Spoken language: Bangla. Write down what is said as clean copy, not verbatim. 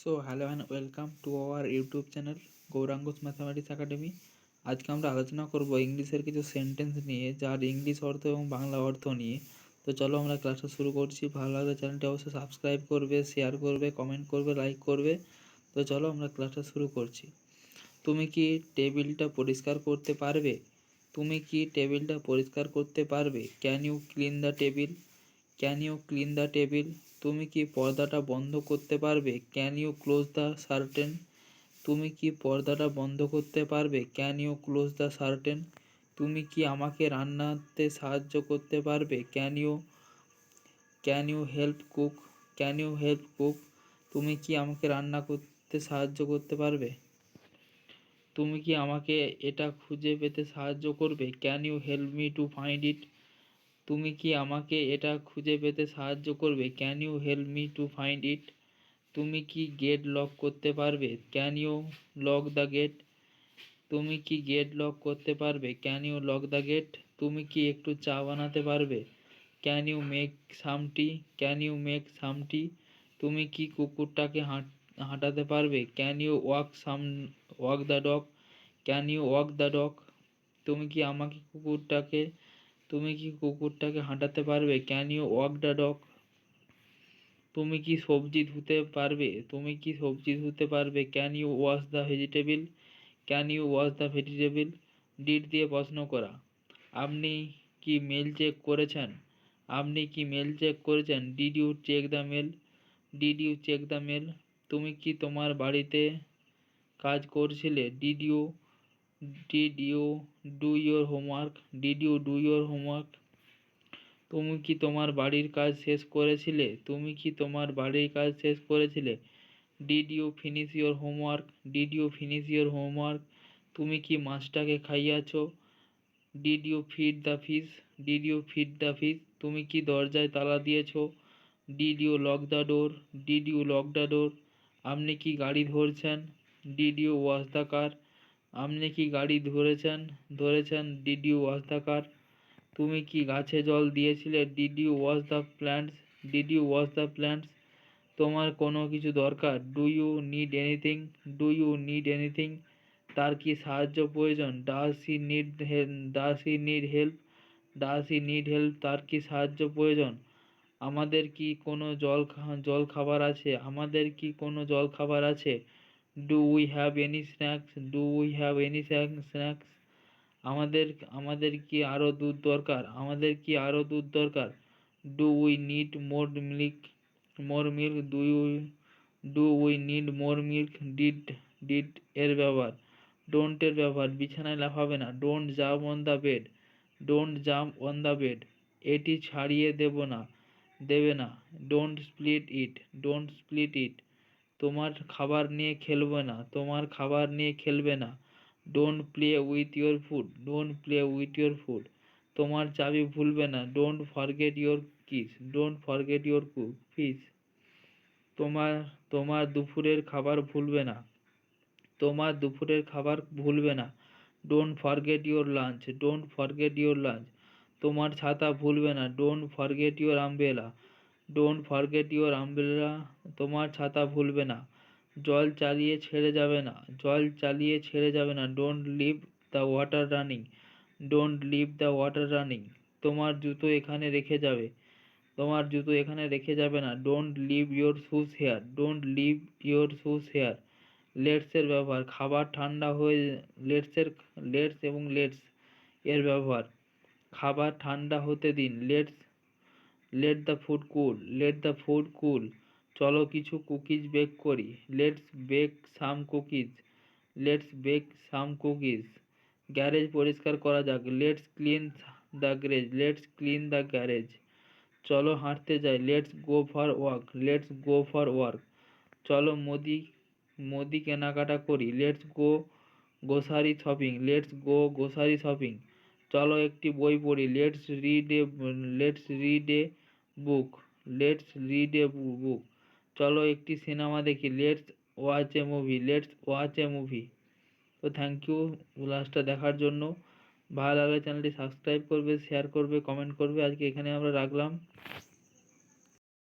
So hello and welcome to our YouTube channel Gouranga's mathematics academy. আজকে আমরা আলোচনা করব ইংলিশের কিছু সেন্টেন্স নিয়ে, যার ইংলিশ অর্থ এবং বাংলা অর্থ নিয়ে। তো চলো আমরা ক্লাসটা শুরু করছি। ভালো লাগলে চ্যানেলটি অবশ্যই সাবস্ক্রাইব করবে, শেয়ার করবে, কমেন্ট করবে, লাইক করবে। তো চলো আমরা ক্লাসটা শুরু করছি। তুমি কি টেবিলটা পরিষ্কার করতে পারবে? তুমি কি টেবিলটা পরিষ্কার করতে পারবে? Can you clean the table? Can you clean the table? তুমি কি পর্দাটা বন্ধ করতে পারবে? Can you close the curtain? তুমি কি পর্দাটা বন্ধ করতে পারবে? Can you close the curtain? তুমি কি আমাকে রান্নাতে সাহায্য করতে পারবে? Can you help cook? Can you help cook? তুমি কি আমাকে রান্না করতে সাহায্য করতে পারবে? তুমি কি আমাকে এটা খুঁজে পেতে সাহায্য করবে? Can you help me to find it? তুমি কি আমাকে এটা খুঁজে পেতে সাহায্য করবে? Can you help me to find it? তুমি কি গেট লক করতে পারবে? Can you lock the gate? তুমি কি গেট লক করতে পারবে? Can you lock the gate? তুমি কি একটু চা বানাতে পারবে? Can you make some tea? Can you make some tea? তুমি কি কুকুরটাকে হাঁটাতে পারবে? Can you walk the dog? Can you walk the dog? তুমি কি কুকুরটাকে হাঁটাতে পারবে? Can you walk the dog? তুমি কি সবজি ধুতে পারবে? তুমি কি সবজি ধুতে পারবে? Can you wash the vegetable? Can you wash the vegetable? Did দিয়ে প্রশ্ন করা। আপনি কি মেল চেক করেছেন? আপনি কি মেল চেক করেছেন? Did you check the mail? Did you check the mail? তুমি কি তোমার বাড়িতে কাজ করছিলে? Did you do your homework? Did you do your homework? তুমি কি তোমার বাড়ির কাজ শেষ করেছিলে? তুমি কি তোমার বাড়ির কাজ শেষ করেছিলে? Did you finish your homework? Did you finish your homework? তুমি কি মাছটাকে খাইয়েছ? Did you feed the fish? Did you feed the fish? তুমি কি দরজায় তালা দিয়েছ? Did you lock the door? Did you lock the door? আপনি কি গাড়ি ধরছেন? Did you wash the car? আপনি কি গাড়ি ধরেছেন? Did you wash the car? তুমি কি গাছে জল দিয়েছিলে? Did you wash the plants? Did you wash the plants? তোমার কোনো কিছু দরকার? Do you need anything? Do you need anything? তার কি সাহায্য প্রয়োজন? Does he need help? Does he need help? Does he need help? তার কি সাহায্য প্রয়োজন? আমাদের কি কোনো জল খাবার আছে? আমাদের কি কোনো জল খাবার আছে? Do we have any snacks? Do we have any snacks? আমাদের আমাদের কি আরও দুধ দরকার? আমাদের কি আরও দুধ দরকার? Do we need more milk? Do we need more milk? Did এর ব্যবহার। ডোন্ট এর ব্যবহার। বিছানায় লাফাবে না। Don't jump on the bed? Don't jump on the bed? এটি ছাড়িয়ে দেবে না। Don't split it? Don't split it? তোমার খাবার নিয়ে খেলবে না। তোমার খাবার নিয়ে খেলবে না। Don't play with your food? Don't play with your food? তোমার চাবি ভুলবে না। Don't forget your keys? Don't forget your keys? তোমার তোমার দুপুরের খাবার ভুলবে না। তোমার দুপুরের খাবার ভুলবে না। Don't forget your lunch? Don't forget your lunch? তোমার ছাতা ভুলবে না। Don't forget your umbrella? Don't forget your umbrella? তোমার ছাতা ভুলবে না। জল চালিয়ে ছেড়ে যাবে না। জল চালিয়ে ছেড়ে যাবে না। Don't leave the water running? Don't leave the water running? তোমার জুতো এখানে রেখে যাবে। তোমার জুতো এখানে রেখে যাবে না। Don't leave your shoes here? Don't leave your shoes here? Let's এর ব্যবহার। খাবার ঠান্ডা হয়ে লেটস এবং লেটস এর ব্যবহার। খাবার ঠান্ডা হতে দিন। Let the food cool? Let the food cool? চলো কিছু কুকিজ বেক করি। Let's bake some cookies? Let's bake some cookies? Garage পরিষ্কার করা যাক। Let's clean the garage? Let's clean the garage? চলো হাঁটতে যাই। Let's go for walk? Let's go for work? চলো মুদি কেনাকাটা করি। Let's go grocery shopping? Let's go grocery shopping? চলো একটি বই পড়ি। Let's read a book? Let's read a বুক? চলো একটি সিনেমা দেখি। Let's watch A movie? Let's watch A movie? তো থ্যাংক ইউ ক্লাসটা দেখার জন্য। ভালো লাগলে চ্যানেলটি সাবস্ক্রাইব করবে, শেয়ার করবে, কমেন্ট করবে। আজকে এখানে আমরা রাখলাম।